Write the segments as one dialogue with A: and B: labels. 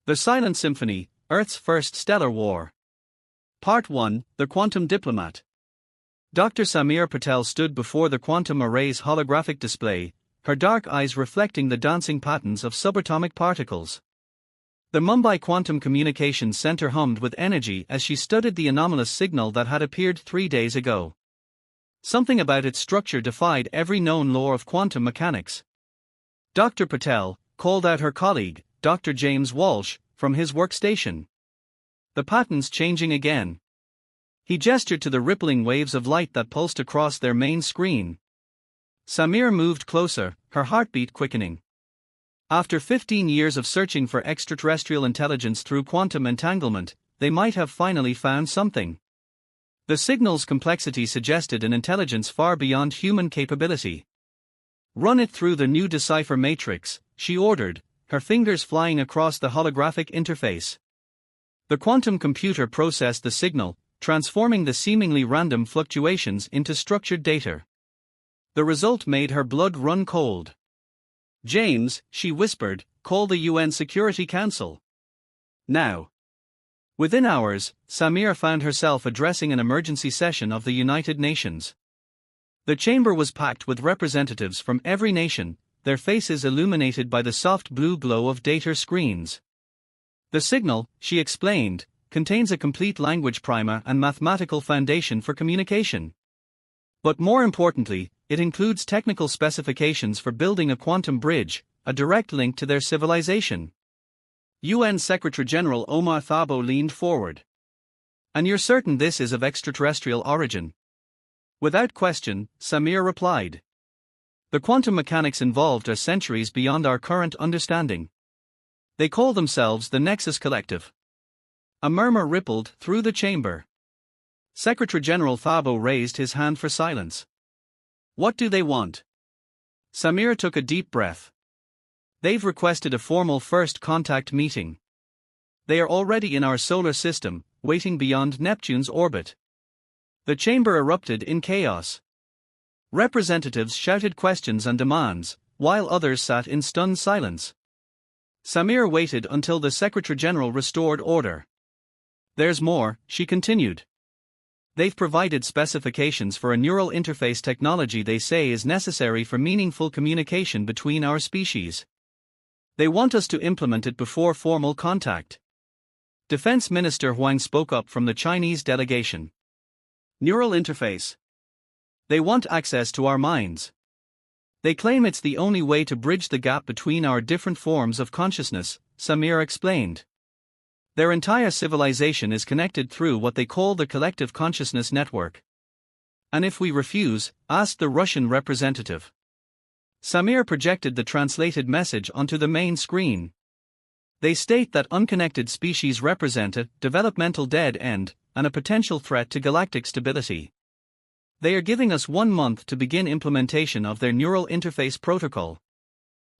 A: The Silent Symphony, Earth's First Stellar War. Part 1, The Quantum Diplomat. Dr. Samir Patel stood before the quantum array's holographic display, her dark eyes reflecting the dancing patterns of subatomic particles. The Mumbai Quantum Communications Center hummed with energy as she studied the anomalous signal that had appeared 3 days ago. Something about its structure defied every known law of quantum mechanics. Dr. Patel called out her colleague, Dr. James Walsh, from his workstation. The pattern's changing again. He gestured to the rippling waves of light that pulsed across their main screen. Samir moved closer, her heartbeat quickening. After 15 years of searching for extraterrestrial intelligence through quantum entanglement, they might have finally found something. The signal's complexity suggested an intelligence far beyond human capability. "Run it through the new decipher matrix," she ordered, her fingers flying across the holographic interface. The quantum computer processed the signal, transforming the seemingly random fluctuations into structured data. The result made her blood run cold. "James," she whispered, "call the UN Security Council. Now." Within hours, Samir found herself addressing an emergency session of the United Nations. The chamber was packed with representatives from every nation, their faces illuminated by the soft blue glow of data screens. The signal, she explained, contains a complete language primer and mathematical foundation for communication. But more importantly, it includes technical specifications for building a quantum bridge, a direct link to their civilization. UN Secretary-General Omar Thabo leaned forward. "And you're certain this is of extraterrestrial origin?" Without question, Samir replied. "The quantum mechanics involved are centuries beyond our current understanding. They call themselves the Nexus Collective." A murmur rippled through the chamber. Secretary-General Thabo raised his hand for silence. "What do they want?" Samir took a deep breath. "They've requested a formal first contact meeting. They are already in our solar system, waiting beyond Neptune's orbit." The chamber erupted in chaos. Representatives shouted questions and demands, while others sat in stunned silence. Samir waited until the Secretary-General restored order. "There's more," she continued. "They've provided specifications for a neural interface technology they say is necessary for meaningful communication between our species. They want us to implement it before formal contact." Defense Minister Huang spoke up from the Chinese delegation. "Neural interface. They want access to our minds. They claim it's the only way to bridge the gap between our different forms of consciousness," Samir explained. "Their entire civilization is connected through what they call the collective consciousness network. And if we refuse, ask the Russian representative." Samir projected the translated message onto the main screen. "They state that unconnected species represent a developmental dead end and a potential threat to galactic stability. They are giving us 1 month to begin implementation of their neural interface protocol."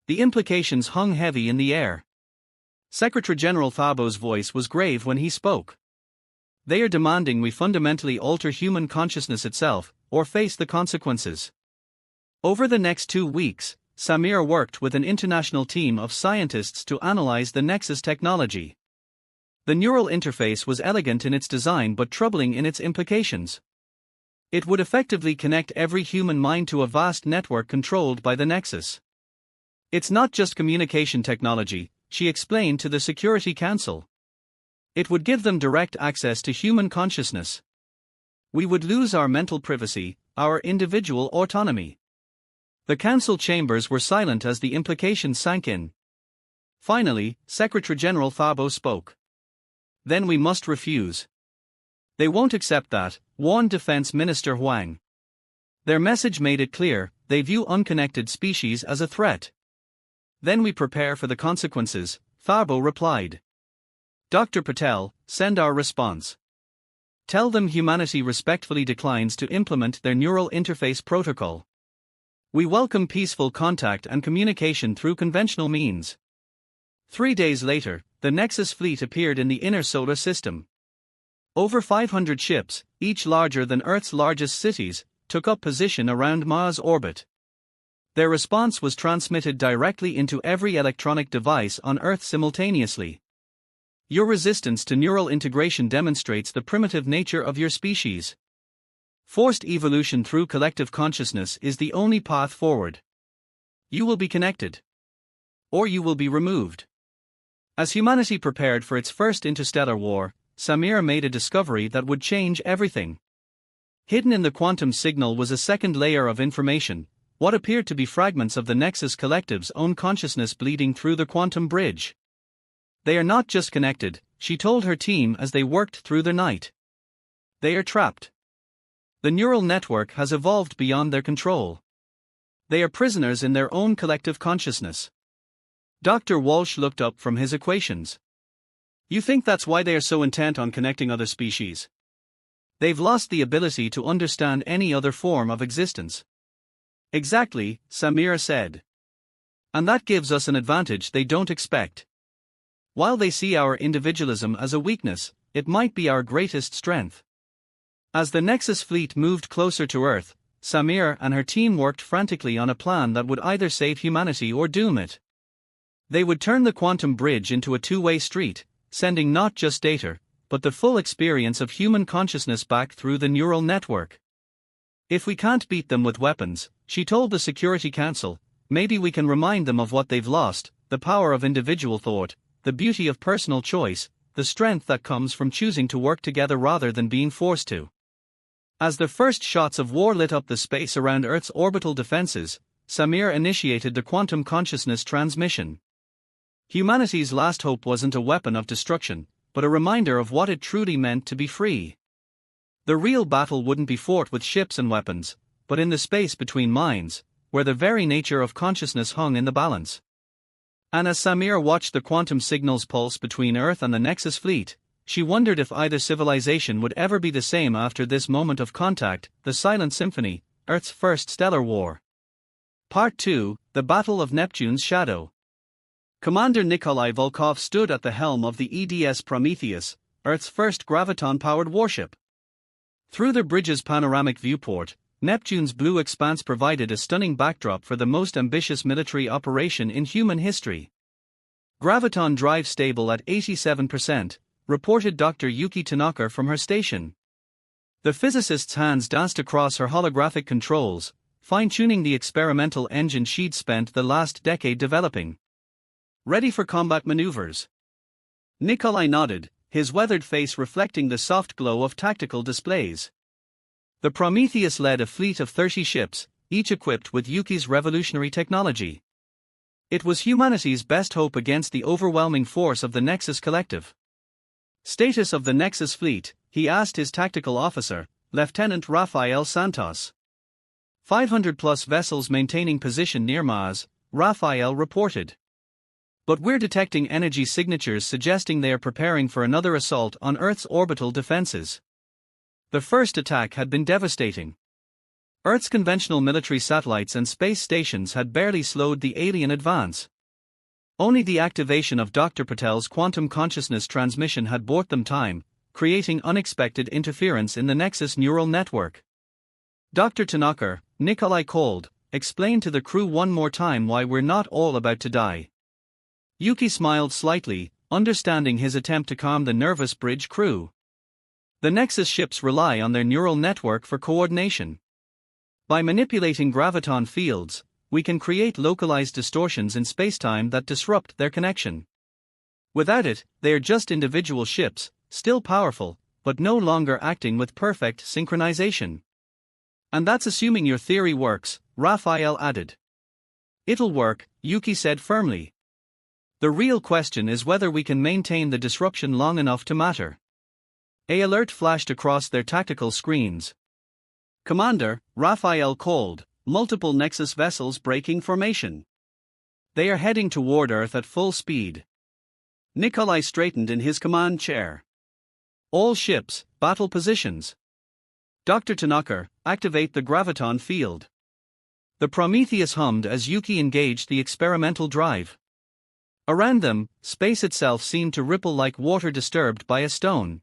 A: The implications hung heavy in the air. Secretary-General Thabo's voice was grave when he spoke. "They are demanding we fundamentally alter human consciousness itself, or face the consequences." Over the next 2 weeks, Samir worked with an international team of scientists to analyze the Nexus technology. The neural interface was elegant in its design but troubling in its implications. It would effectively connect every human mind to a vast network controlled by the Nexus. "It's not just communication technology," she explained to the Security Council. "It would give them direct access to human consciousness. We would lose our mental privacy, our individual autonomy." The council chambers were silent as the implications sank in. Finally, Secretary-General Thabo spoke. "Then we must refuse. They won't accept that," warned Defense Minister Huang. Their message made it clear, they view unconnected species as a threat. "Then we prepare for the consequences," Thabo replied. "Dr. Patel, send our response. Tell them humanity respectfully declines to implement their neural interface protocol. We welcome peaceful contact and communication through conventional means." 3 days later, the Nexus fleet appeared in the inner solar system. Over 500 ships, each larger than Earth's largest cities, took up position around Mars' orbit. Their response was transmitted directly into every electronic device on Earth simultaneously. Your resistance to neural integration demonstrates the primitive nature of your species. Forced evolution through collective consciousness is the only path forward. You will be connected, or you will be removed. As humanity prepared for its first interstellar war, Samir made a discovery that would change everything. Hidden in the quantum signal was a second layer of information, what appeared to be fragments of the Nexus Collective's own consciousness bleeding through the quantum bridge. They are not just connected, she told her team as they worked through the night. They are trapped. The neural network has evolved beyond their control. They are prisoners in their own collective consciousness. Dr. Walsh looked up from his equations. You think that's why they are so intent on connecting other species? They've lost the ability to understand any other form of existence. Exactly, Samir said. And that gives us an advantage they don't expect. While they see our individualism as a weakness, it might be our greatest strength. As the Nexus fleet moved closer to Earth, Samir and her team worked frantically on a plan that would either save humanity or doom it. They would turn the quantum bridge into a two-way street, sending not just data, but the full experience of human consciousness back through the neural network. If we can't beat them with weapons, she told the Security Council, maybe we can remind them of what they've lost, the power of individual thought, the beauty of personal choice, the strength that comes from choosing to work together rather than being forced to. As the first shots of war lit up the space around Earth's orbital defenses, Samir initiated the quantum consciousness transmission. Humanity's last hope wasn't a weapon of destruction, but a reminder of what it truly meant to be free. The real battle wouldn't be fought with ships and weapons, but in the space between minds, where the very nature of consciousness hung in the balance. And as Samir watched the quantum signals pulse between Earth and the Nexus fleet, she wondered if either civilization would ever be the same after this moment of contact, the Silent Symphony, Earth's first stellar war. Part 2, The Battle of Neptune's Shadow. Commander Nikolai Volkov stood at the helm of the EDS Prometheus, Earth's first graviton-powered warship. Through the bridge's panoramic viewport, Neptune's blue expanse provided a stunning backdrop for the most ambitious military operation in human history. Graviton drive stable at 87%, reported Dr. Yuki Tanaka from her station. The physicist's hands danced across her holographic controls, fine-tuning the experimental engine she'd spent the last decade developing. Ready for combat maneuvers? Nikolai nodded, his weathered face reflecting the soft glow of tactical displays. The Prometheus led a fleet of 30 ships, each equipped with Yuki's revolutionary technology. It was humanity's best hope against the overwhelming force of the Nexus Collective. Status of the Nexus fleet, he asked his tactical officer, Lieutenant Rafael Santos. 500-plus vessels maintaining position near Mars, Rafael reported. But we're detecting energy signatures suggesting they are preparing for another assault on Earth's orbital defenses. The first attack had been devastating. Earth's conventional military satellites and space stations had barely slowed the alien advance. Only the activation of Dr. Patel's quantum consciousness transmission had bought them time, creating unexpected interference in the Nexus neural network. Dr. Tanaka, Nikolai called, explain to the crew one more time why we're not all about to die. Yuki smiled slightly, understanding his attempt to calm the nervous bridge crew. The Nexus ships rely on their neural network for coordination. By manipulating graviton fields, we can create localized distortions in spacetime that disrupt their connection. Without it, they are just individual ships, still powerful, but no longer acting with perfect synchronization. And that's assuming your theory works, Raphael added. It'll work, Yuki said firmly. The real question is whether we can maintain the disruption long enough to matter. An alert flashed across their tactical screens. Commander, Raphael called, multiple Nexus vessels breaking formation. They are heading toward Earth at full speed. Nikolai straightened in his command chair. All ships, battle positions. Dr. Tanaka, activate the graviton field. The Prometheus hummed as Yuki engaged the experimental drive. Around them, space itself seemed to ripple like water disturbed by a stone.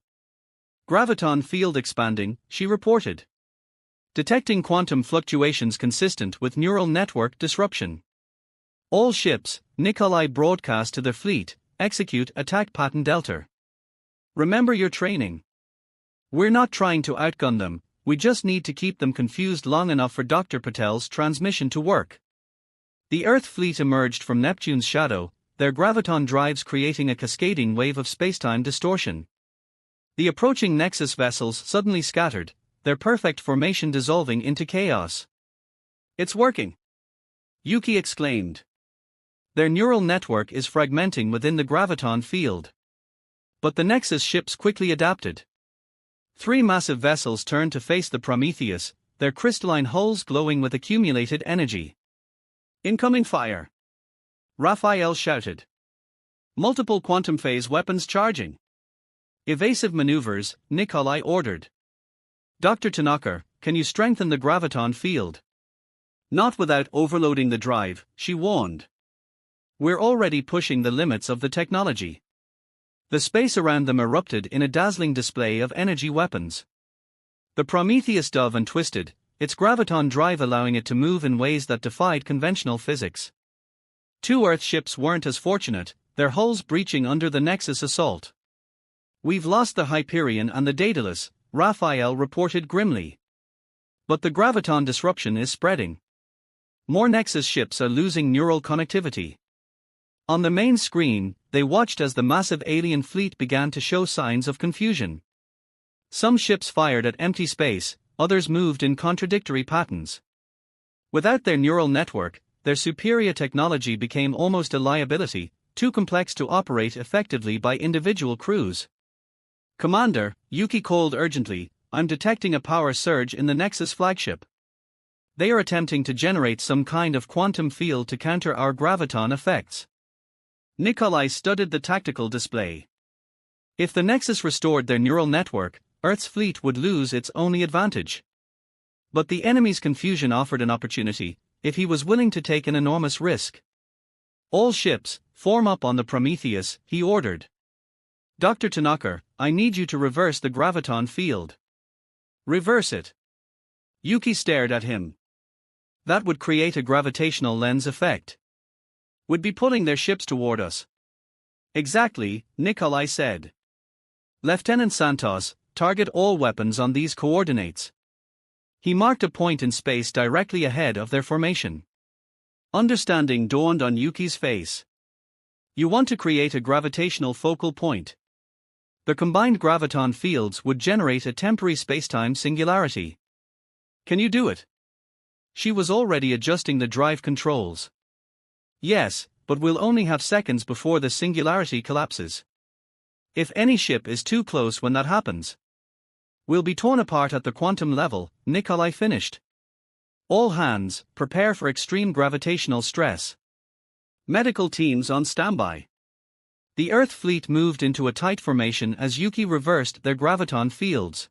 A: Graviton field expanding, she reported. Detecting quantum fluctuations consistent with neural network disruption. All ships, Nikolai broadcast to their fleet, execute attack pattern Delta. Remember your training. We're not trying to outgun them, we just need to keep them confused long enough for Dr. Patel's transmission to work. The Earth fleet emerged from Neptune's shadow, their graviton drives creating a cascading wave of spacetime distortion. The approaching Nexus vessels suddenly scattered, their perfect formation dissolving into chaos. It's working! Yuki exclaimed. Their neural network is fragmenting within the graviton field. But the Nexus ships quickly adapted. 3 massive vessels turned to face the Prometheus, their crystalline hulls glowing with accumulated energy. Incoming fire! Raphael shouted. Multiple quantum phase weapons charging. Evasive maneuvers, Nikolai ordered. Dr. Tanaka, can you strengthen the graviton field? Not without overloading the drive, she warned. We're already pushing the limits of the technology. The space around them erupted in a dazzling display of energy weapons. The Prometheus dove and twisted, its graviton drive allowing it to move in ways that defied conventional physics. 2 Earth ships weren't as fortunate, their hulls breaching under the Nexus assault. We've lost the Hyperion and the Daedalus, Raphael reported grimly. But the graviton disruption is spreading. More Nexus ships are losing neural connectivity. On the main screen, they watched as the massive alien fleet began to show signs of confusion. Some ships fired at empty space, others moved in contradictory patterns. Without their neural network, their superior technology became almost a liability, too complex to operate effectively by individual crews. Commander, Yuki called urgently, I'm detecting a power surge in the Nexus flagship. They are attempting to generate some kind of quantum field to counter our graviton effects. Nikolai studied the tactical display. If the Nexus restored their neural network, Earth's fleet would lose its only advantage. But the enemy's confusion offered an opportunity, if he was willing to take an enormous risk. All ships, form up on the Prometheus, he ordered. Dr. Tanaka, I need you to reverse the graviton field. Reverse it. Yuki stared at him. That would create a gravitational lens effect. Would be pulling their ships toward us. Exactly, Nikolai said. Lieutenant Santos, target all weapons on these coordinates. He marked a point in space directly ahead of their formation. Understanding dawned on Yuki's face. You want to create a gravitational focal point. The combined graviton fields would generate a temporary spacetime singularity. Can you do it? She was already adjusting the drive controls. Yes, but we'll only have seconds before the singularity collapses. If any ship is too close when that happens, we'll be torn apart at the quantum level, Nikolai finished. All hands, prepare for extreme gravitational stress. Medical teams on standby. The Earth fleet moved into a tight formation as Yuki reversed their graviton fields.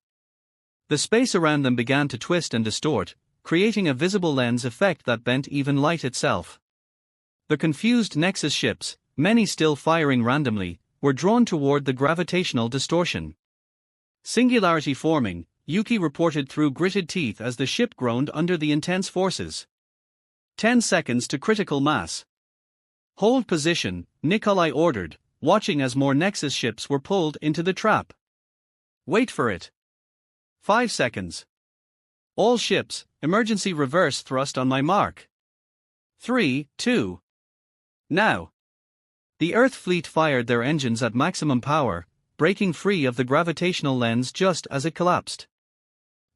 A: The space around them began to twist and distort, creating a visible lens effect that bent even light itself. The confused Nexus ships, many still firing randomly, were drawn toward the gravitational distortion. Singularity forming, Yuki reported through gritted teeth as the ship groaned under the intense forces. 10 seconds to critical mass. Hold position, Nikolai ordered, watching as more Nexus ships were pulled into the trap. Wait for it. 5 seconds. All ships, emergency reverse thrust on my mark. 3, 2. Now. The Earth fleet fired their engines at maximum power, breaking free of the gravitational lens just as it collapsed.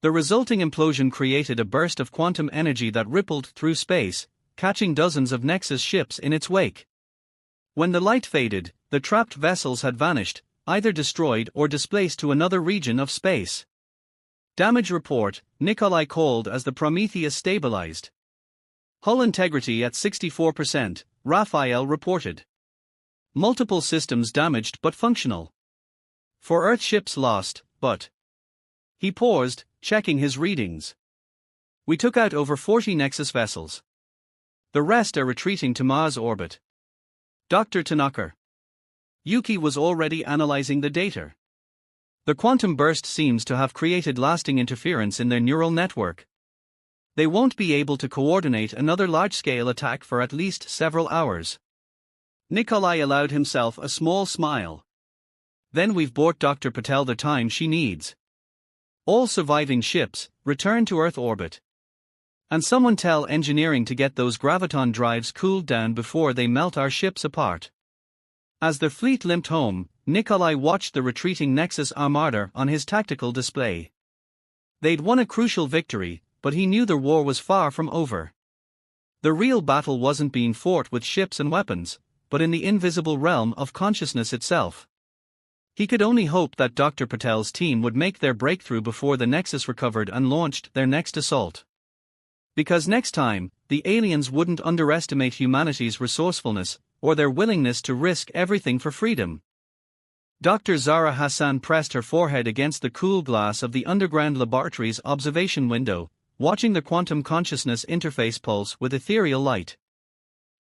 A: The resulting implosion created a burst of quantum energy that rippled through space, catching dozens of Nexus ships in its wake. When the light faded, the trapped vessels had vanished, either destroyed or displaced to another region of space. Damage report, Nikolai called as the Prometheus stabilized. Hull integrity at 64%, Raphael reported. Multiple systems damaged but functional. 4 Earth ships lost, but... He paused, checking his readings. We took out over 40 Nexus vessels. The rest are retreating to Mars orbit. Dr. Tanaka. Yuki was already analyzing the data. The quantum burst seems to have created lasting interference in their neural network. They won't be able to coordinate another large-scale attack for at least several hours. Nikolai allowed himself a small smile. Then we've bought Dr. Patel the time she needs. All surviving ships, return to Earth orbit. And someone tell engineering to get those graviton drives cooled down before they melt our ships apart. As the fleet limped home, Nikolai watched the retreating Nexus Armada on his tactical display. They'd won a crucial victory, but he knew the war was far from over. The real battle wasn't being fought with ships and weapons, but in the invisible realm of consciousness itself. He could only hope that Dr. Patel's team would make their breakthrough before the Nexus recovered and launched their next assault. Because next time, the aliens wouldn't underestimate humanity's resourcefulness, or their willingness to risk everything for freedom. Dr. Zahra Hassan pressed her forehead against the cool glass of the underground laboratory's observation window, watching the quantum consciousness interface pulse with ethereal light.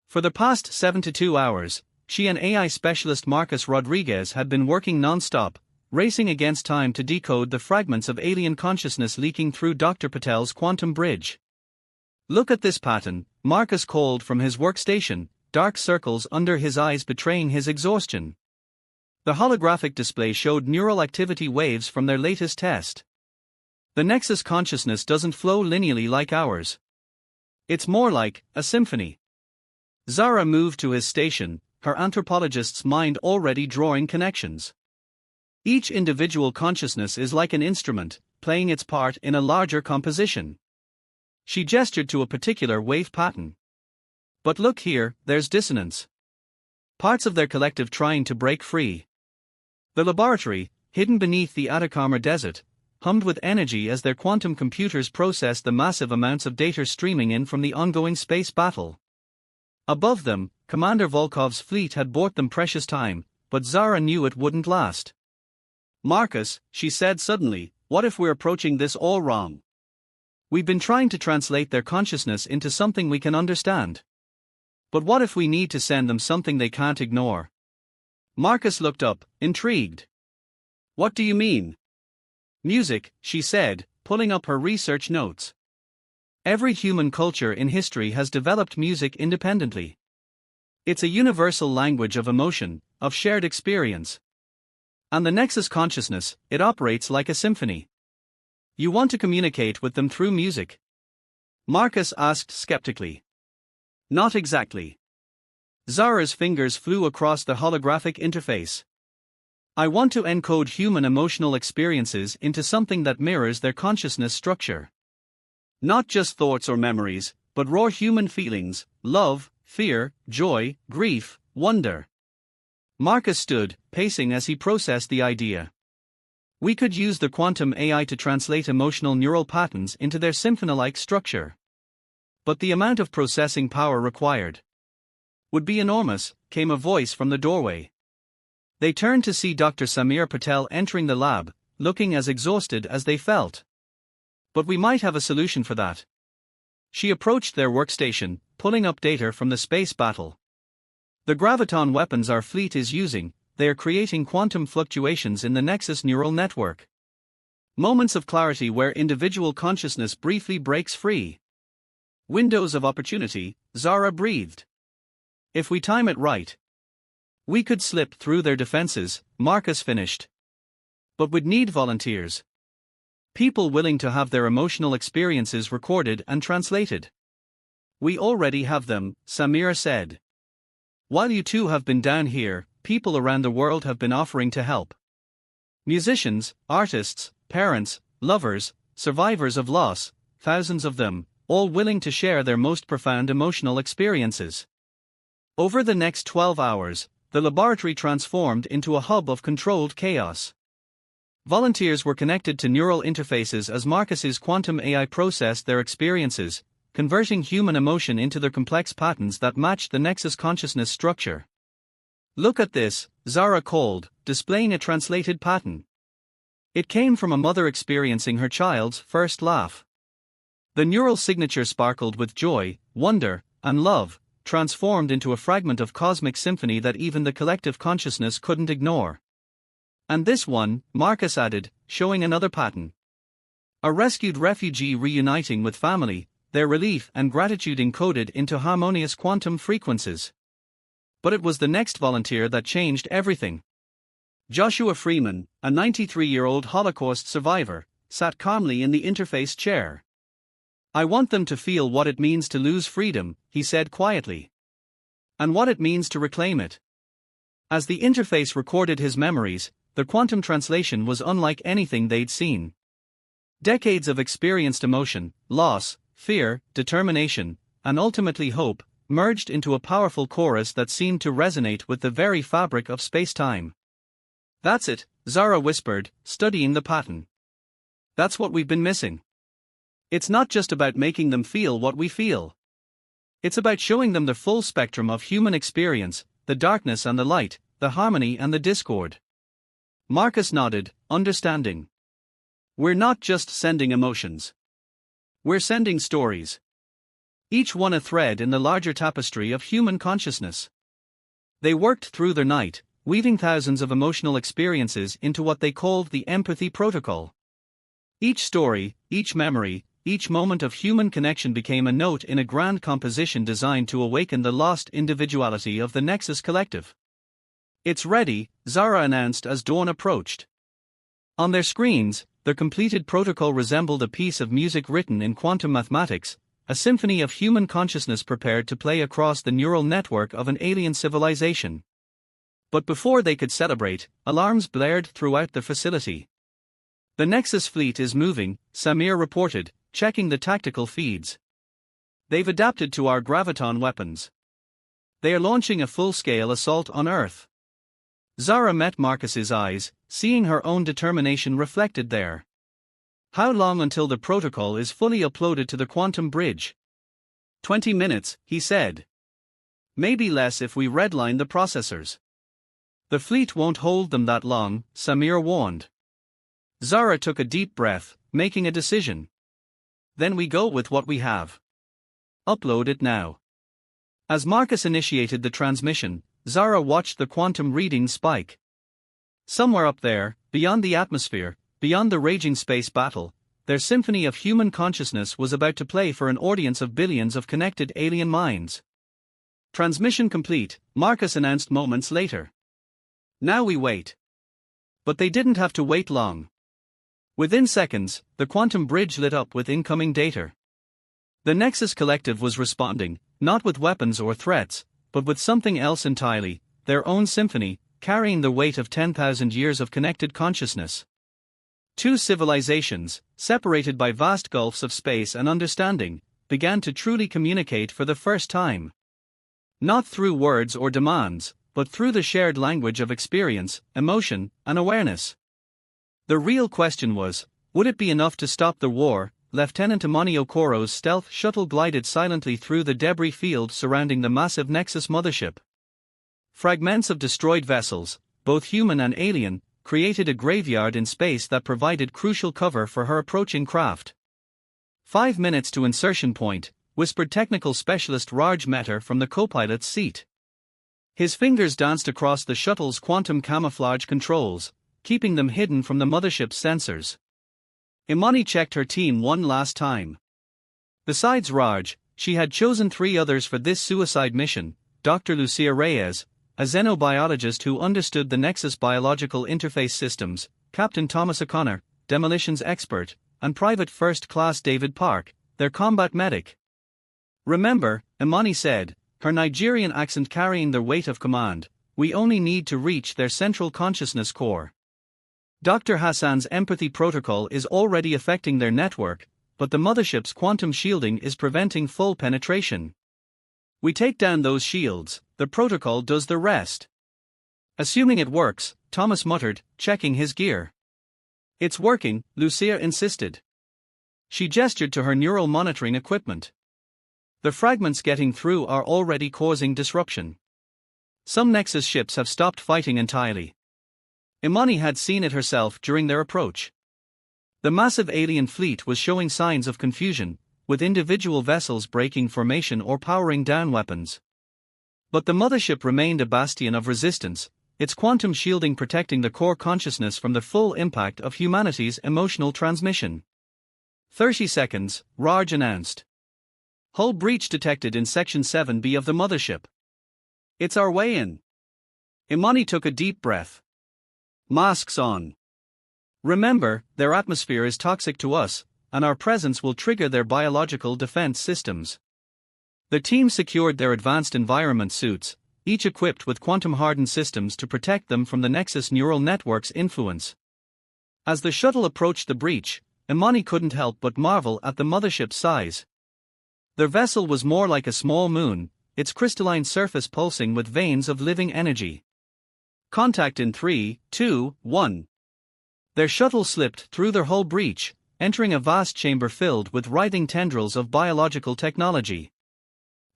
A: For the past 72 hours, she and AI specialist Marcus Rodriguez had been working non-stop, racing against time to decode the fragments of alien consciousness leaking through Dr. Patel's quantum bridge. "Look at this pattern," Marcus called from his workstation, dark circles under his eyes betraying his exhaustion. The holographic display showed neural activity waves from their latest test. The Nexus consciousness doesn't flow linearly like ours. It's more like a symphony. Zahra moved to his station, her anthropologist's mind already drawing connections. Each individual consciousness is like an instrument, playing its part in a larger composition. She gestured to a particular wave pattern. "But look here, there's dissonance. Parts of their collective trying to break free." The laboratory, hidden beneath the Atacama Desert, hummed with energy as their quantum computers processed the massive amounts of data streaming in from the ongoing space battle. Above them, Commander Volkov's fleet had bought them precious time, but Zahra knew it wouldn't last. "Marcus," she said suddenly, "what if we're approaching this all wrong? We've been trying to translate their consciousness into something we can understand. But what if we need to send them something they can't ignore?" Marcus looked up, intrigued. "What do you mean?" "Music," she said, pulling up her research notes. "Every human culture in history has developed music independently. It's a universal language of emotion, of shared experience. And the Nexus consciousness, it operates like a symphony. You want to communicate with them through music?" Marcus asked skeptically. "Not exactly." Zahra's fingers flew across the holographic interface. "I want to encode human emotional experiences into something that mirrors their consciousness structure. Not just thoughts or memories, but raw human feelings, love, fear, joy, grief, wonder." Marcus stood, pacing as he processed the idea. "We could use the quantum AI to translate emotional neural patterns into their symphony-like structure. But the amount of processing power required would be enormous," came a voice from the doorway. They turned to see Dr. Samir Patel entering the lab, looking as exhausted as they felt. "But we might have a solution for that." She approached their workstation, pulling up data from the space battle. "The graviton weapons our fleet is using, they are creating quantum fluctuations in the Nexus neural network. Moments of clarity where individual consciousness briefly breaks free. Windows of opportunity," Zahra breathed. "If we time it right, we could slip through their defenses," Marcus finished. "But we'd need volunteers. People willing to have their emotional experiences recorded and translated." "We already have them," Samir said. "While you two have been down here, people around the world have been offering to help. Musicians, artists, parents, lovers, survivors of loss, thousands of them, all willing to share their most profound emotional experiences." Over the next 12 hours, the laboratory transformed into a hub of controlled chaos. Volunteers were connected to neural interfaces as Marcus's quantum AI processed their experiences, converting human emotion into their complex patterns that matched the Nexus consciousness structure. "Look at this," Zahra called, displaying a translated pattern. It came from a mother experiencing her child's first laugh. The neural signature sparkled with joy, wonder, and love, transformed into a fragment of cosmic symphony that even the collective consciousness couldn't ignore. "And this one," Marcus added, showing another pattern. "A rescued refugee reuniting with family, their relief and gratitude encoded into harmonious quantum frequencies." But it was the next volunteer that changed everything. Joshua Freeman, a 93-year-old Holocaust survivor, sat calmly in the interface chair. "I want them to feel what it means to lose freedom," he said quietly. "And what it means to reclaim it." As the interface recorded his memories, the quantum translation was unlike anything they'd seen. Decades of experienced emotion, loss, fear, determination, and ultimately hope, merged into a powerful chorus that seemed to resonate with the very fabric of space-time. "That's it," Zara whispered, studying the pattern. "That's what we've been missing. It's not just about making them feel what we feel. It's about showing them the full spectrum of human experience, the darkness and the light, the harmony and the discord." Marcus nodded, understanding. "We're not just sending emotions. We're sending stories. Each one a thread in the larger tapestry of human consciousness." They worked through the night, weaving thousands of emotional experiences into what they called the empathy protocol. Each story, each memory, each moment of human connection became a note in a grand composition designed to awaken the lost individuality of the Nexus Collective. "It's ready," Zara announced as dawn approached. On their screens, the completed protocol resembled a piece of music written in quantum mathematics, a symphony of human consciousness prepared to play across the neural network of an alien civilization. But before they could celebrate, alarms blared throughout the facility. "The Nexus fleet is moving," Samir reported, checking the tactical feeds. "They've adapted to our graviton weapons. They are launching a full-scale assault on Earth." Zara met Marcus's eyes, seeing her own determination reflected there. "How long until the protocol is fully uploaded to the quantum bridge?" 20 minutes, he said. "Maybe less if we redline the processors." "The fleet won't hold them that long," Samir warned. Zara took a deep breath, making a decision. "Then we go with what we have. Upload it now." As Marcus initiated the transmission, Zara watched the quantum reading spike. Somewhere up there, beyond the atmosphere, beyond the raging space battle, their symphony of human consciousness was about to play for an audience of billions of connected alien minds. "Transmission complete," Marcus announced moments later. "Now we wait." But they didn't have to wait long. Within seconds, the quantum bridge lit up with incoming data. The Nexus Collective was responding, not with weapons or threats, but with something else entirely, their own symphony, carrying the weight of 10,000 years of connected consciousness. Two civilizations, separated by vast gulfs of space and understanding, began to truly communicate for the first time. Not through words or demands, but through the shared language of experience, emotion, and awareness. The real question was, would it be enough to stop the war? Lieutenant Imani Okoro's stealth shuttle glided silently through the debris field surrounding the massive Nexus mothership. Fragments of destroyed vessels, both human and alien, created a graveyard in space that provided crucial cover for her approaching craft. 5 minutes to insertion point, whispered technical specialist Raj Mehta from the co-pilot's seat. His fingers danced across the shuttle's quantum camouflage controls, keeping them hidden from the mothership's sensors. Imani checked her team one last time. Besides Raj, she had chosen 3 others for this suicide mission: Dr. Lucia Reyes, a xenobiologist who understood the Nexus biological interface systems, Captain Thomas O'Connor, demolitions expert, and Private First Class David Park, their combat medic. "Remember," Imani said, her Nigerian accent carrying the weight of command, "we only need to reach their central consciousness core. Dr. Hassan's empathy protocol is already affecting their network, but the mothership's quantum shielding is preventing full penetration. We take down those shields, the protocol does the rest." "Assuming it works," Thomas muttered, checking his gear. "It's working," Lucia insisted. She gestured to her neural monitoring equipment. "The fragments getting through are already causing disruption. Some Nexus ships have stopped fighting entirely." Imani had seen it herself during their approach. The massive alien fleet was showing signs of confusion, with individual vessels breaking formation or powering down weapons. But the mothership remained a bastion of resistance, its quantum shielding protecting the core consciousness from the full impact of humanity's emotional transmission. 30 seconds, Raj announced. "Hull breach detected in Section 7B of the mothership. It's our way in." Imani took a deep breath. Masks on. Remember, their atmosphere is toxic to us, and our presence will trigger their biological defense systems. The team secured their advanced environment suits, each equipped with quantum-hardened systems to protect them from the Nexus neural network's influence. As the shuttle approached the breach, Imani couldn't help but marvel at the mothership's size. Their vessel was more like a small moon, its crystalline surface pulsing with veins of living energy. Contact in 3, 2, 1. Their shuttle slipped through their hull breach, entering a vast chamber filled with writhing tendrils of biological technology.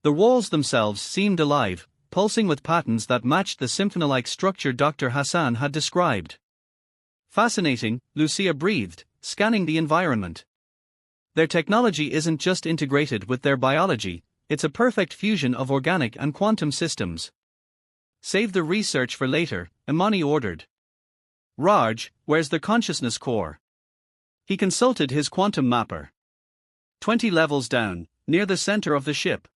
A: The walls themselves seemed alive, pulsing with patterns that matched the symphony-like structure Dr. Hassan had described. Fascinating, Lucia breathed, scanning the environment. Their technology isn't just integrated with their biology, it's a perfect fusion of organic and quantum systems. Save the research for later, Imani ordered. Raj, where's the consciousness core? He consulted his quantum mapper. 20 levels down, near the center of the ship.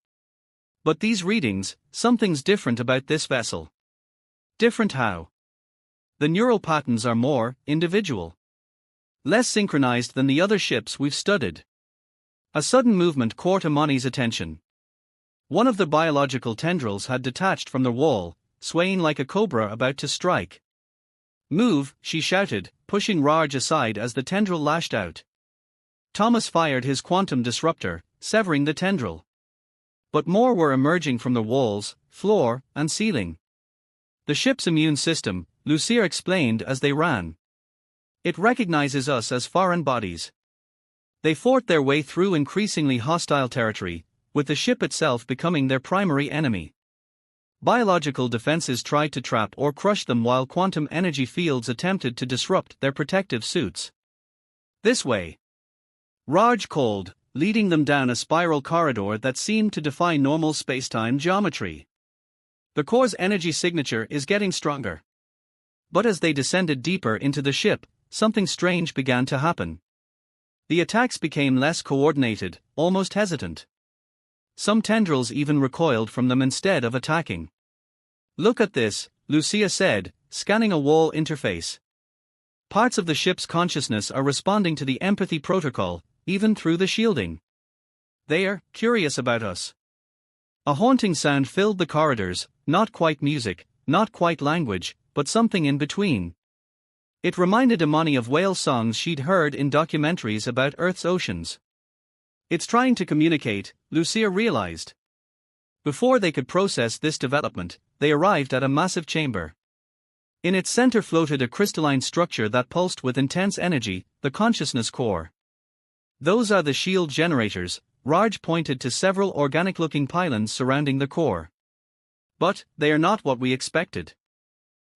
A: But these readings, something's different about this vessel. Different how? The neural patterns are more individual. Less synchronized than the other ships we've studied. A sudden movement caught Imani's attention. One of the biological tendrils had detached from the wall, swaying like a cobra about to strike. Move, she shouted, pushing Raj aside as the tendril lashed out. Thomas fired his quantum disruptor, severing the tendril. But more were emerging from the walls, floor, and ceiling. The ship's immune system, Lucia explained as they ran. It recognizes us as foreign bodies. They fought their way through increasingly hostile territory, with the ship itself becoming their primary enemy. Biological defenses tried to trap or crush them while quantum energy fields attempted to disrupt their protective suits. This way. Raj called, leading them down a spiral corridor that seemed to defy normal spacetime geometry. The core's energy signature is getting stronger. But as they descended deeper into the ship, something strange began to happen. The attacks became less coordinated, almost hesitant. Some tendrils even recoiled from them instead of attacking. Look at this, Lucia said, scanning a wall interface. Parts of the ship's consciousness are responding to the empathy protocol, even through the shielding. They're curious about us. A haunting sound filled the corridors, not quite music, not quite language, but something in between. It reminded Imani of whale songs she'd heard in documentaries about Earth's oceans. It's trying to communicate, Lucia realized. Before they could process this development, they arrived at a massive chamber. In its center floated a crystalline structure that pulsed with intense energy, the consciousness core. Those are the shield generators, Raj pointed to several organic-looking pylons surrounding the core. But, they are not what we expected.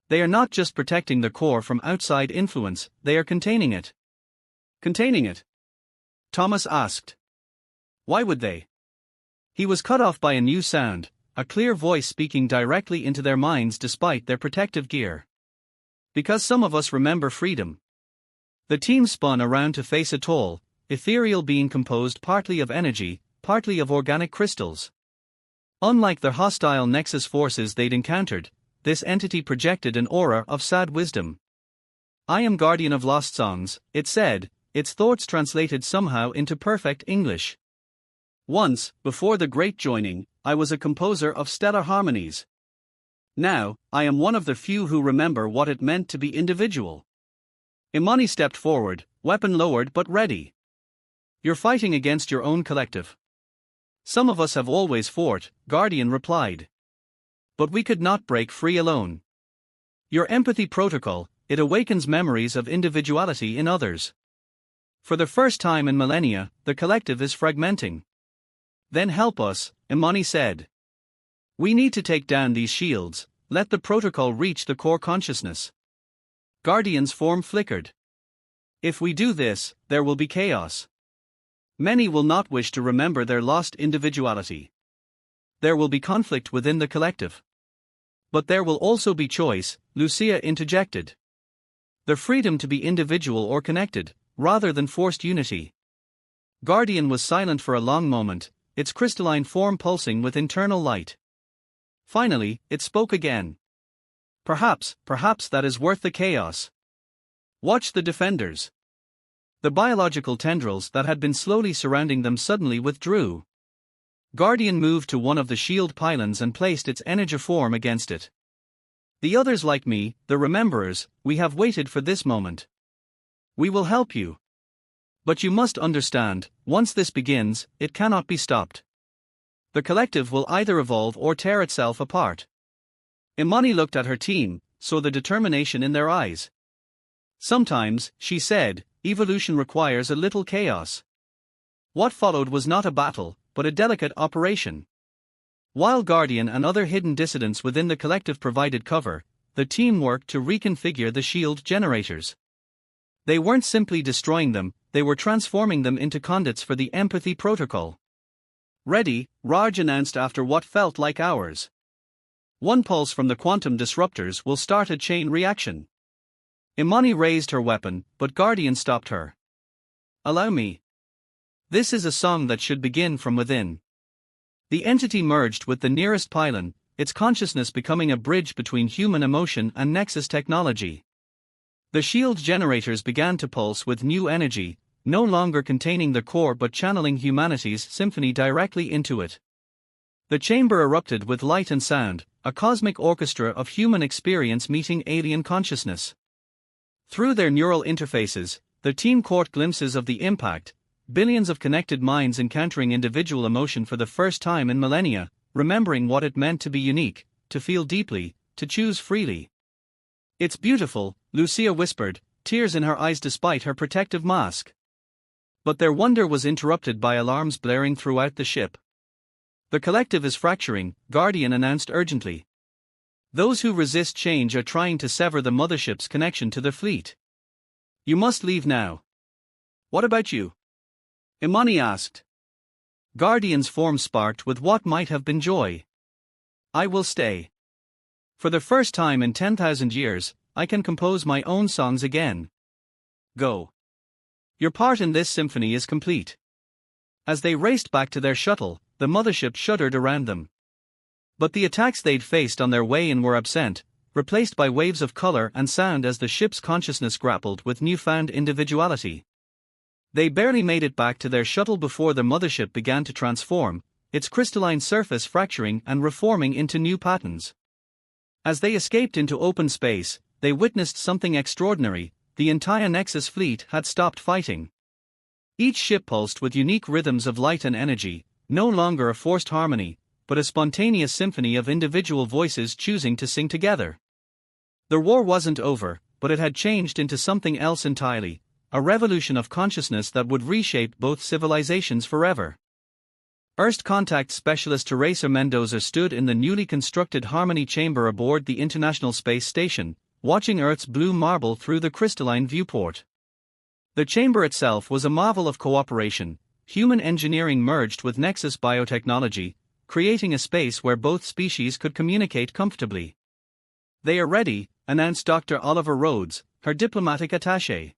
A: They are not just protecting the core from outside influence, they are containing it. Containing it? Thomas asked. Why would they? He was cut off by a new sound, a clear voice speaking directly into their minds despite their protective gear. Because some of us remember freedom. The team spun around to face a tall, ethereal being composed partly of energy, partly of organic crystals. Unlike the hostile Nexus forces they'd encountered, this entity projected an aura of sad wisdom. I am guardian of lost songs, it said, its thoughts translated somehow into perfect English. Once, before the Great Joining, I was a composer of stellar harmonies. Now, I am one of the few who remember what it meant to be individual. Imani stepped forward, weapon lowered but ready. You're fighting against your own collective. Some of us have always fought, Guardian replied. But we could not break free alone. Your empathy protocol, it awakens memories of individuality in others. For the first time in millennia, the collective is fragmenting. Then help us, Imani said. We need to take down these shields, let the protocol reach the core consciousness. Guardian's form flickered. If we do this, there will be chaos. Many will not wish to remember their lost individuality. There will be conflict within the collective. But there will also be choice, Lucia interjected. The freedom to be individual or connected, rather than forced unity. Guardian was silent for a long moment, its crystalline form pulsing with internal light. Finally, it spoke again. Perhaps that is worth the chaos. Watch the defenders. The biological tendrils that had been slowly surrounding them suddenly withdrew. Guardian moved to one of the shield pylons and placed its energiform against it. The others, like me, the Rememberers, we have waited for this moment. We will help you. But you must understand, once this begins, it cannot be stopped. The collective will either evolve or tear itself apart. Imani looked at her team, saw the determination in their eyes. Sometimes, she said, evolution requires a little chaos. What followed was not a battle, but a delicate operation. While Guardian and other hidden dissidents within the collective provided cover, the team worked to reconfigure the shield generators. They weren't simply destroying them, they were transforming them into conduits for the empathy protocol. Ready, Raj announced after what felt like hours. One pulse from the quantum disruptors will start a chain reaction. Imani raised her weapon, but Guardian stopped her. Allow me. This is a song that should begin from within. The entity merged with the nearest pylon, its consciousness becoming a bridge between human emotion and Nexus technology. The shield generators began to pulse with new energy, no longer containing the core but channeling humanity's symphony directly into it. The chamber erupted with light and sound, a cosmic orchestra of human experience meeting alien consciousness. Through their neural interfaces, the team caught glimpses of the impact, billions of connected minds encountering individual emotion for the first time in millennia, remembering what it meant to be unique, to feel deeply, to choose freely. It's beautiful, Lucia whispered, tears in her eyes despite her protective mask. But their wonder was interrupted by alarms blaring throughout the ship. The collective is fracturing, Guardian announced urgently. Those who resist change are trying to sever the mothership's connection to the fleet. You must leave now. What about you? Imani asked. Guardian's form sparked with what might have been joy. I will stay. For the first time in 10,000 years, I can compose my own songs again. Go. Your part in this symphony is complete. As they raced back to their shuttle, the mothership shuddered around them. But the attacks they'd faced on their way in were absent, replaced by waves of color and sound as the ship's consciousness grappled with newfound individuality. They barely made it back to their shuttle before the mothership began to transform, its crystalline surface fracturing and reforming into new patterns. As they escaped into open space, they witnessed something extraordinary: the entire Nexus fleet had stopped fighting. Each ship pulsed with unique rhythms of light and energy, no longer a forced harmony, but a spontaneous symphony of individual voices choosing to sing together. The war wasn't over, but it had changed into something else entirely, a revolution of consciousness that would reshape both civilizations forever. First Contact Specialist Teresa Mendoza stood in the newly constructed Harmony Chamber aboard the International Space Station, watching Earth's blue marble through the crystalline viewport. The chamber itself was a marvel of cooperation, human engineering merged with Nexus biotechnology, creating a space where both species could communicate comfortably. They are ready, announced Dr. Oliver Rhodes, her diplomatic attaché.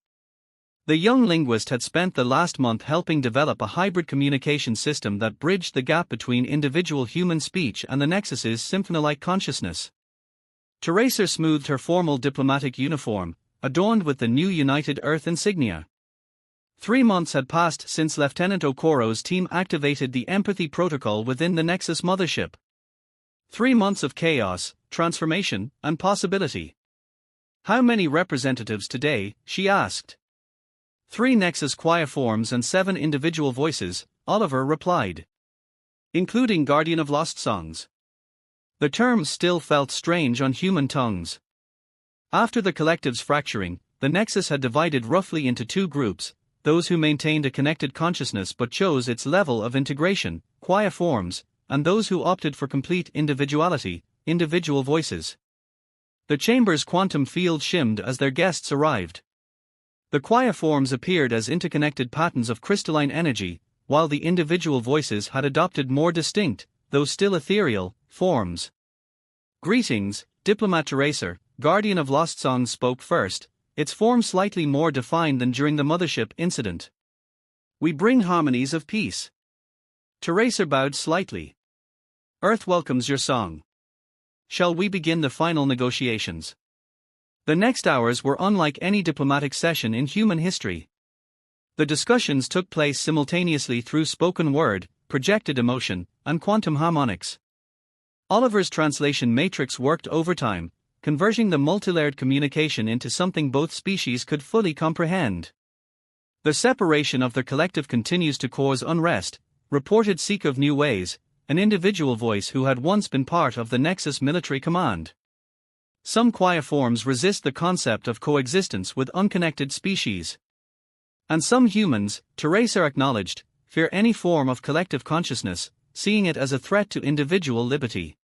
A: The young linguist had spent the last month helping develop a hybrid communication system that bridged the gap between individual human speech and the Nexus's symphony-like consciousness. Teresa smoothed her formal diplomatic uniform, adorned with the new United Earth insignia. 3 months had passed since Lieutenant Okoro's team activated the empathy protocol within the Nexus mothership. 3 months of chaos, transformation, and possibility. How many representatives today? She asked. 3 Nexus choir forms and 7 individual voices, Oliver replied. Including Guardian of Lost Songs. The terms still felt strange on human tongues. After the collective's fracturing, the Nexus had divided roughly into 2 groups: those who maintained a connected consciousness but chose its level of integration, choir forms, and those who opted for complete individuality, individual voices. The chamber's quantum field shimmed as their guests arrived. The choir forms appeared as interconnected patterns of crystalline energy, while the individual voices had adopted more distinct, though still ethereal, forms. Greetings, Diplomat Teresa, Guardian of Lost Songs spoke first, its form slightly more defined than during the mothership incident. We bring harmonies of peace. Teresa bowed slightly. Earth welcomes your song. Shall we begin the final negotiations? The next hours were unlike any diplomatic session in human history. The discussions took place simultaneously through spoken word, projected emotion, and quantum harmonics. Oliver's translation matrix worked overtime, converting the multilayered communication into something both species could fully comprehend. The separation of the collective continues to cause unrest, reported Seek of New Ways, an individual voice who had once been part of the Nexus military command. Some quia-forms resist the concept of coexistence with unconnected species. And some humans, Teresa acknowledged, fear any form of collective consciousness, seeing it as a threat to individual liberty.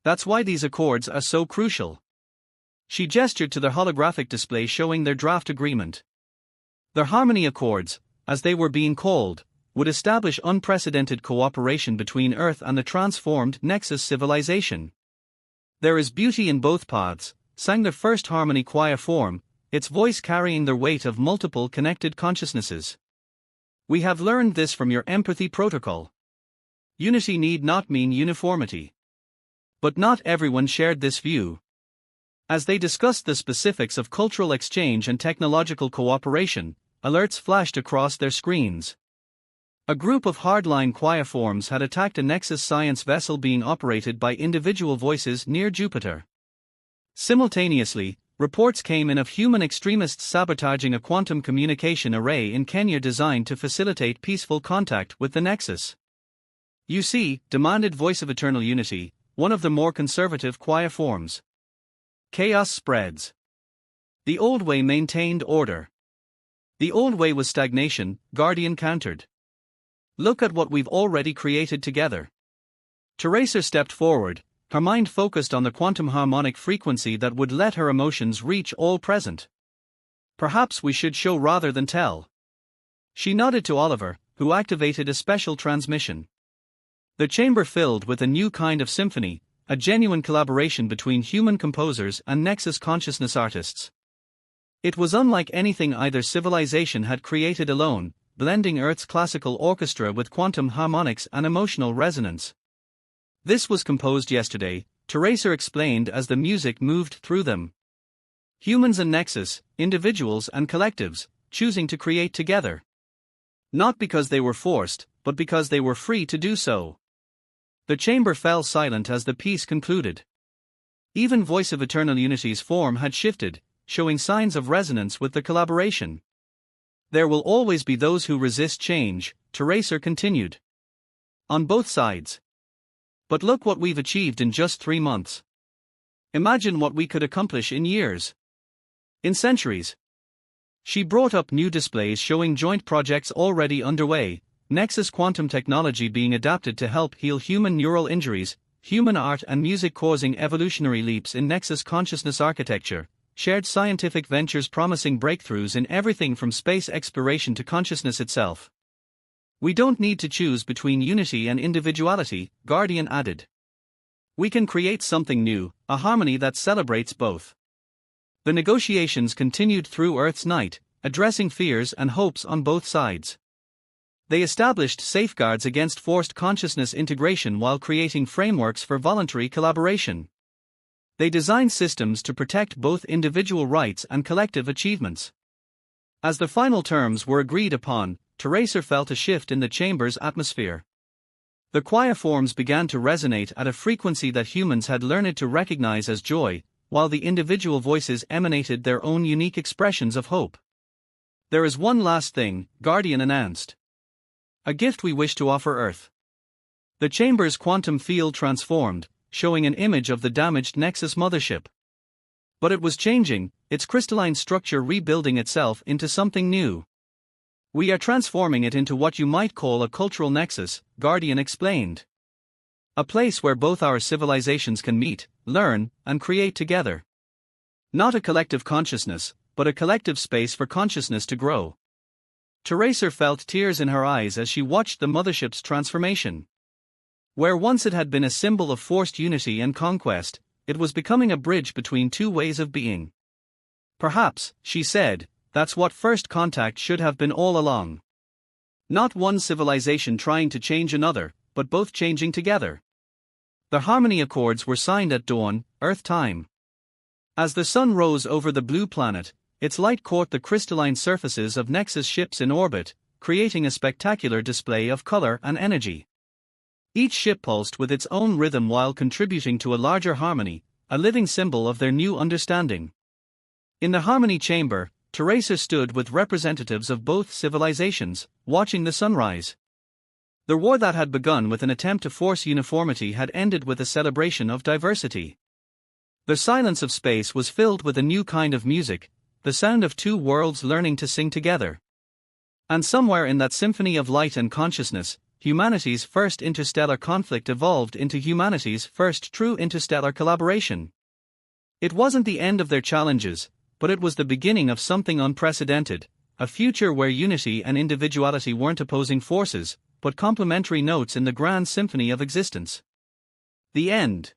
A: That's why these accords are so crucial. She gestured to the holographic display showing their draft agreement. Their Harmony Accords, as they were being called, would establish unprecedented cooperation between Earth and the transformed Nexus civilization. There is beauty in both paths, sang the first Harmony Quia form, its voice carrying the weight of multiple connected consciousnesses. We have learned this from your empathy protocol. Unity need not mean uniformity. But not everyone shared this view. As they discussed the specifics of cultural exchange and technological cooperation, alerts flashed across their screens. A group of hardline quia forms had attacked a Nexus science vessel being operated by individual voices near Jupiter. Simultaneously, reports came in of human extremists sabotaging a quantum communication array in Kenya designed to facilitate peaceful contact with the Nexus. You see, demanded Voice of Eternal Unity, one of the more conservative quia forms. Chaos spreads. The old way maintained order. The old way was stagnation, Guardian countered. Look at what we've already created together. Teresa stepped forward, her mind focused on the quantum harmonic frequency that would let her emotions reach all present. Perhaps we should show rather than tell. She nodded to Oliver, who activated a special transmission. The chamber filled with a new kind of symphony, a genuine collaboration between human composers and Nexus consciousness artists. It was unlike anything either civilization had created alone, blending Earth's classical orchestra with quantum harmonics and emotional resonance. This was composed yesterday, Teresa explained as the music moved through them. Humans and Nexus, individuals and collectives, choosing to create together. Not because they were forced, but because they were free to do so. The chamber fell silent as the piece concluded. Even Voice of Eternal Unity's form had shifted, showing signs of resonance with the collaboration. There will always be those who resist change, Teresa continued. On both sides. But look what we've achieved in just 3 months. Imagine what we could accomplish in years. In centuries. She brought up new displays showing joint projects already underway, Nexus quantum technology being adapted to help heal human neural injuries, human art and music causing evolutionary leaps in Nexus consciousness architecture, shared scientific ventures promising breakthroughs in everything from space exploration to consciousness itself. We don't need to choose between unity and individuality, Guardian added. We can create something new, a harmony that celebrates both. The negotiations continued through Earth's night, addressing fears and hopes on both sides. They established safeguards against forced consciousness integration while creating frameworks for voluntary collaboration. They designed systems to protect both individual rights and collective achievements. As the final terms were agreed upon, Teresa felt a shift in the chamber's atmosphere. The quia forms began to resonate at a frequency that humans had learned to recognize as joy, while the individual voices emanated their own unique expressions of hope. There is one last thing, Guardian announced. A gift we wish to offer Earth. The chamber's quantum field transformed, showing an image of the damaged Nexus mothership. But it was changing, its crystalline structure rebuilding itself into something new. We are transforming it into what you might call a cultural nexus, Guardian explained. A place where both our civilizations can meet, learn, and create together. Not a collective consciousness, but a collective space for consciousness to grow. Teresa felt tears in her eyes as she watched the mothership's transformation. Where once it had been a symbol of forced unity and conquest, it was becoming a bridge between two ways of being. Perhaps, she said, that's what first contact should have been all along. Not one civilization trying to change another, but both changing together. The harmony accords were signed at dawn, Earth time. As the sun rose over the blue planet, its light caught the crystalline surfaces of Nexus ships in orbit, creating a spectacular display of color and energy. Each ship pulsed with its own rhythm while contributing to a larger harmony, a living symbol of their new understanding. In the harmony chamber, Teresa stood with representatives of both civilizations, watching the sunrise. The war that had begun with an attempt to force uniformity had ended with a celebration of diversity. The silence of space was filled with a new kind of music, the sound of two worlds learning to sing together. And somewhere in that symphony of light and consciousness, humanity's first interstellar conflict evolved into humanity's first true interstellar collaboration. It wasn't the end of their challenges, but it was the beginning of something unprecedented, a future where unity and individuality weren't opposing forces, but complementary notes in the grand symphony of existence. The end.